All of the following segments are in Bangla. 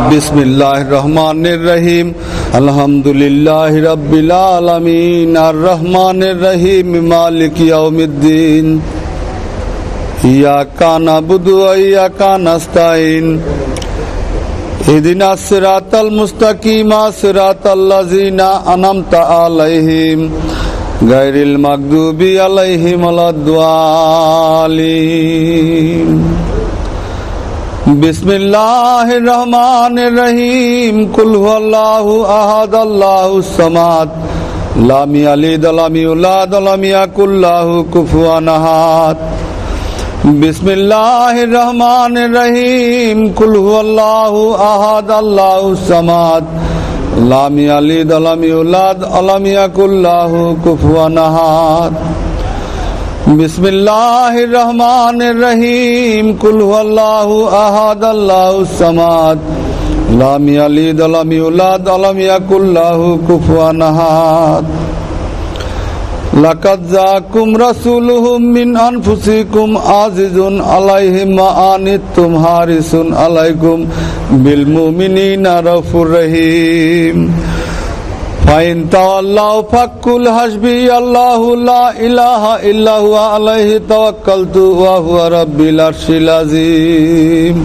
बिस्मिल्लाहिर रहमानिर रहीम अल्हम्दुलिल्लाहि रब्बिल आलमीन अर्रहमानिर रहीम मालिकि यौमिद्दीन इय्याका नअबुदु व इय्याका नस्तईन इहदिनास सिरातल मुस्तकीम सिरातल लज़ीना अनअमता अलैहिम गैरिल मग़दूबि अलैहिम वलद्दालिन बिस्मिल्लाहिर रहमानिर रहीम कुल हुवल्लाहु अहद अल्लाहुस समाद लम यलिद वलम यूलद वलम यकुल लहू कुफुवन अहद बिस्मिल्लाहिर रहमानिर रहीम कुल हुवल्लाहु अहद अल्लाहुस समाद लम यलिद वलम यूलद वलम यकुल लहू कुफुवन अहद बिस्मिल्लाहिर रहमानिर रहीम कुल हुवल्लाहु अहद अल्लाहुस समाद लम यलिद वलम यूलद वलम यकुल लहू कुफुवन अहद लक़द जाअकुम रसूलुहुम मिन अनफुसिकुम आज़िज़ुन अलैहि मा अनित्तुम हारिसुन अलैकुम बिल मुमिनीना रऊफ़ुर रहीम फ़इन तवल्लौ फ़क़ुल हस्बी अल्लाहु ला इलाहा इल्ला हुवा अलैहि तवक्कलतु व हुवा रब्बिल अर्शिल अज़ीम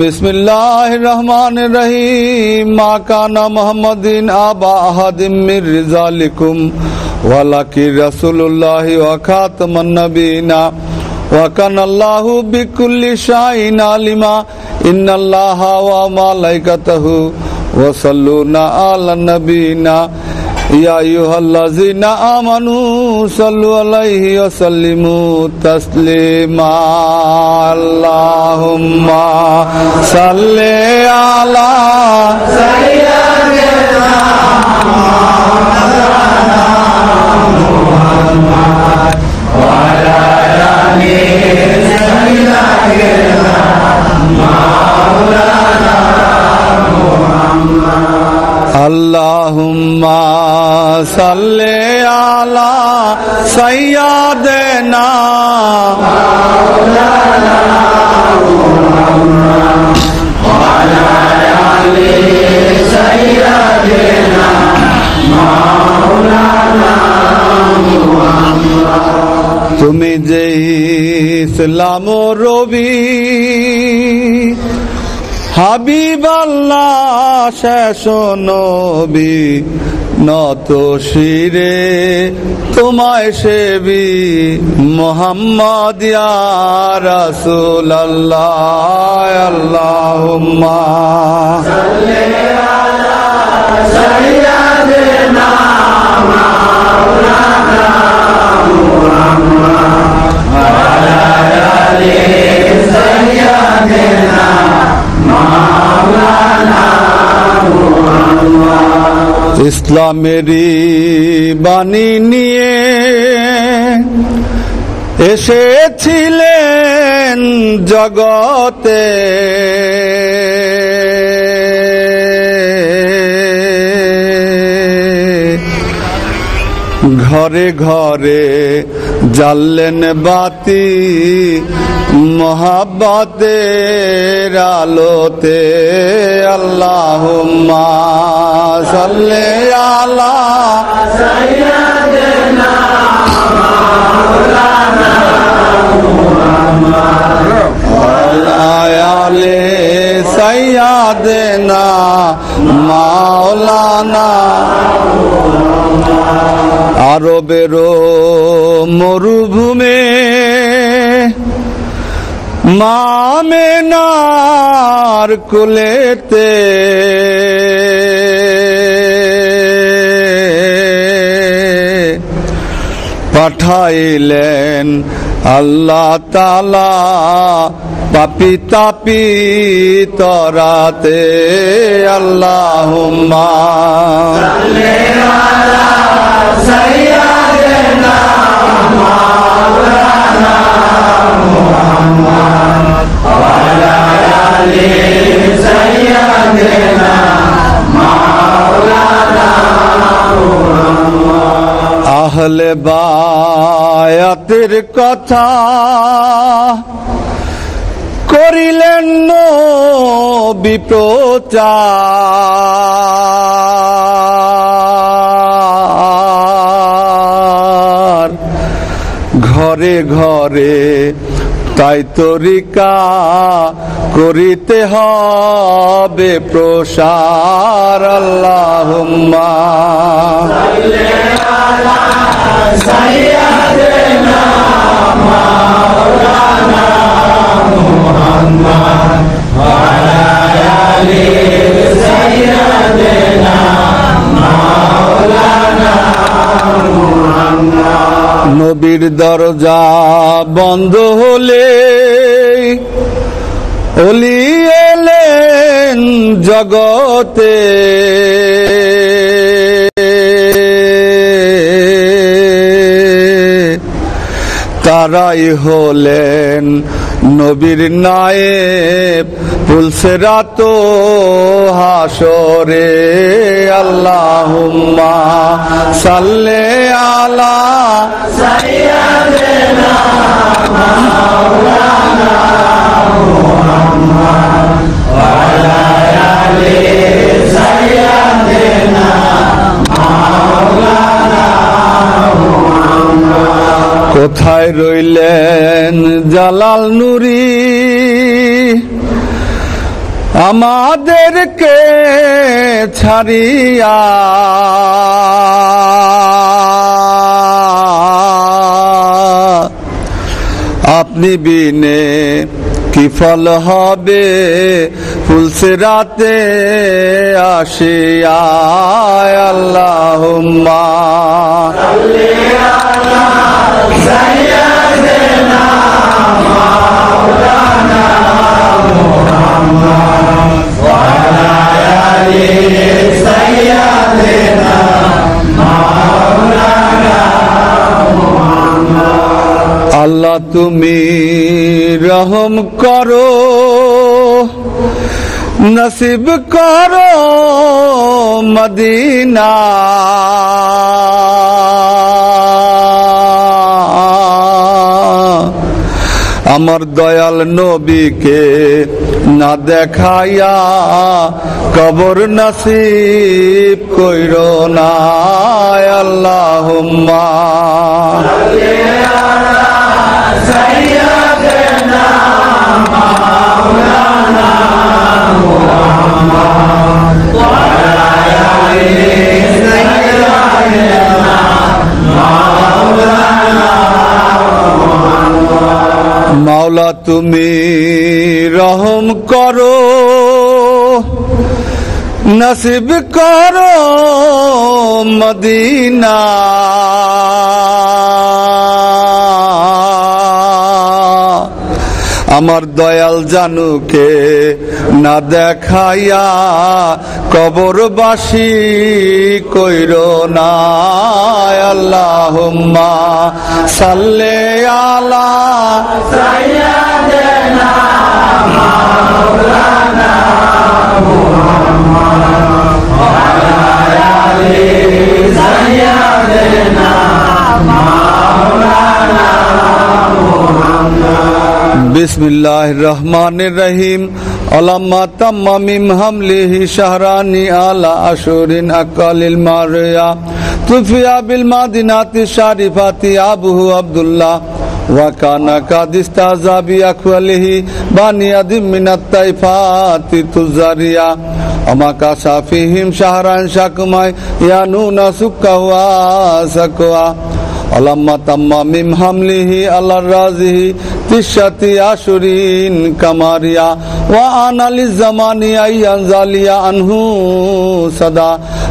बिस्मिल्लाहिर रहमानिर रहीम मा काना मुहम्मदिन अबा अहदिम मिर रिजालिकुम वलाकिन रसूलुल्लाहि व खातमुन नबिय्यीना व कानल्लाहु बिकुल्लि शैइन अलीमा इन्नल्लाहा व मलाइकतहु वसल्लूना अला नबीना या अय्युहल्लज़ीना आमनू सल्लु अलैहि व सल्लिमू तस्लीमा अल्लाहुम्मा सल्लि अला सय्यिदिना मुहम्मद व अला आलि सय्यिदिना मौलाना अल्लाहुम्मा सल्लि अला सय्यिदिना मौलाना मुहम्मद व अला आलि सय्यिदिना मौलाना मुहम्मद तुमी जे इस्लाम रबी হাবিব আল্লাহ শেষ নবী নত শিরে তোমায় সেবি মুহাম্মদ ইয়া রাসূলুল্লাহ আল্লাহুম্মা সাল্লি আলা সাইয়্যিদিনা মাওলানা মুহাম্মদ ওয়া আলা আলি সাইয়্যিদিনা ইসলামেরই বাণী নিয়ে এসেছিলেন জগতে ঘরে ঘরে জ্বাললেন বাতি মোহাব্বতের আলোতে আল্লাহুম্মা সাল্লি আলা সাইয়্যিদিনা মাওলানা মুহাম্মদ ওয়া আলা আলি সাইয়্যিদিনা মাওলানা আরবের মরুভূমে মামেনার কুলেতে পাঠাইলেন আল্লাহ তাআলা পাপী তাপী তরাতে আল্লাহুম্মা সাল্লি আলা সাইয়্যিদিনা মাওলানা মুহাম্মদ ওয়া আলা আলি সাইয়্যিদিনা মাওলানা মুহাম্মদ আহলে বায়াতের কথা করিলেন বিপ্রচার ঘরে ঘরে তাই তরিকা করিতে হবে প্রসার আল্লাহুম্মা সাল্লি আলা সাইয়্যিদিনা মাওলানা মুহাম্মদ ওয়া আলা আলি সাইয়্যিদিনা মাওলানা মুহাম্মদ। নবীর দরজা বন্ধ হলে ওলি এলেন জগতে, তারাই হলেন নবীর নায়েব পুলসিরাত হাসরে। আল্লাহুম্মা সাল্লি আলা সাইয়্যিদিনা মাওলানা মুহাম্মদ ওয়া আলা আলি সাইয়্যিদিনা মাওলানা মুহাম্মদ। কোথায় রইলেন জালাল নুরি আমাদেরকে ছাড়িয়া, আপনি বিনে কি ফল হবে পুলসিরাতে আসিয়া। আল্লাহুম্মা সাল্লি আলা সাইয়্যিদিনা মাওলানা মুহাম্মদ ওয়া আলা আলি সাইয়্যিদিনা মাওলানা মুহাম্মদ। আল্লাহ তুমি রহম করো, নসিব করো মদিনা, আমার দয়াল নবীকে না দেখাইয়া কবর নসিব কইরো না। আল্লাহুম্মা সাল্লি আলা সাইয়্যিদিনা মাওলানা মুহাম্মদ ওয়া আলা আলি সাইয়্যিদিনা মাওলানা মুহাম্মদ। মাওলা তুমি রহম করো, নসিব করো মদিনা, আমার দয়াল জানুকে না দেখাইয়া কবরবাসী কইরো না। আল্লাহুম্মা সাল্লি আলা সাইয়্যিদিনা মাওলানা মুহাম্মদ ওয়া আলা আলি সাইয়্যিদিনা মাওলানা মুহাম্মদ। বিসমিল্লাহির রহমানির রহিম। আলাম্মা তাম্মা মিম হামলিহি শাহরানি আলা আশুরিন আকালিল মারিয়া তুফিয়া বিল মাদিনাতি শারিফাতি আবুহু আব্দুল্লাহ ওয়া কানা কাদিস্তাযা বি আখওয়ালিহি বানিয়াদিম মিনাত তাইফাতি তুজারিয়া আমা কাসাফিহিম শাহরান শাকমাই ইয়ানুনা সুক্কা ওয়া সাকওয়া। আলাম্মা তাম্মা মিম হামলিহি আলা রাজিহি তিশাতি আশুরিন কামারিয়া ওয়া আনালি জামানি আইয়ান জালিয়া আনহু সাদা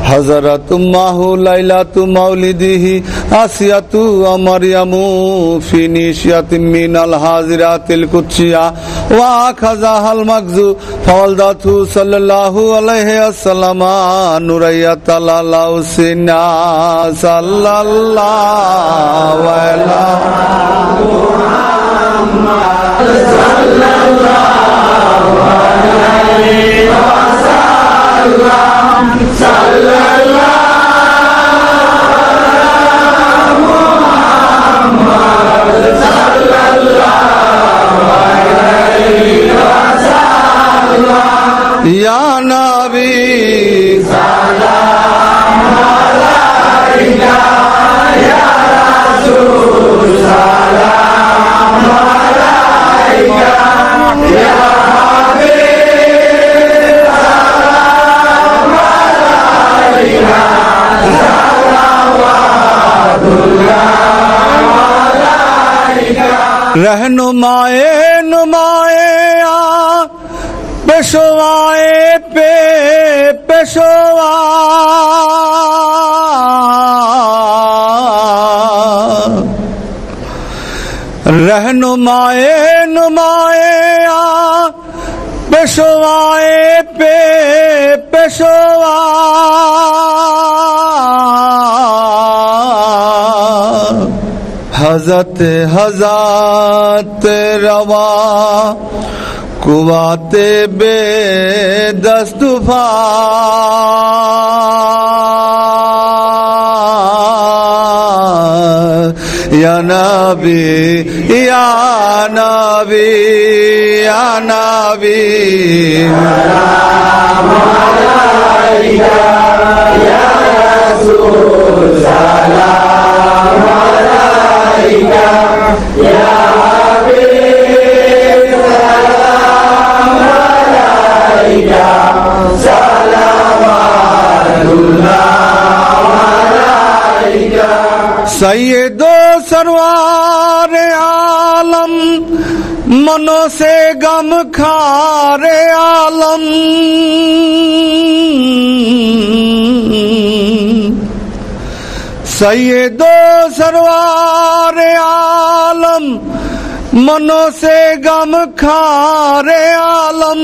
হযরতুম্মাহু লাইলাতু মাউলিদিহি আসিয়াতু ওয়া মারইয়ামু ফি নিশিয়াতিন মিনাল হাজিরাতিল কুদসিয়া ওয়া খাযাহাল মাগজু ফাওয়ালদাতু সাল্লাল্লাহু আলাইহি ওয়াসাল্লাম নুরাইয়াতাল লাউসিনা সাল্লাল্লাহু আলাইহি মুহাম্মদ সাল্লাল্লাহু আলাইহি ওয়াসাল্লাম সাল্লাল্লাহু মুহাম্মদ সাল্লাল্লাহু আলাইহি ওয়াসাল্লাম या नबी सलाम अलैका या रसूल सलाम अलैका या हबीब सलाम अलैका रहनुमाए नुमाए आ पेशवाए पे पेशवा रहनुमाए नुमाए आ पेशवाए पे पेशवा हज़रत हज़रत रवा कुवाते बे दस्तुफा या नबी या नबी या नबी सलाम अलैका या रसूल सलाम अलैका या हबीब सलाम अलैका सलावतुल्लाह अलैका सैयदो सरवार आलम मनो से गम खारे आलम सैयदो सरवार आलम मनो से गम खारे आलम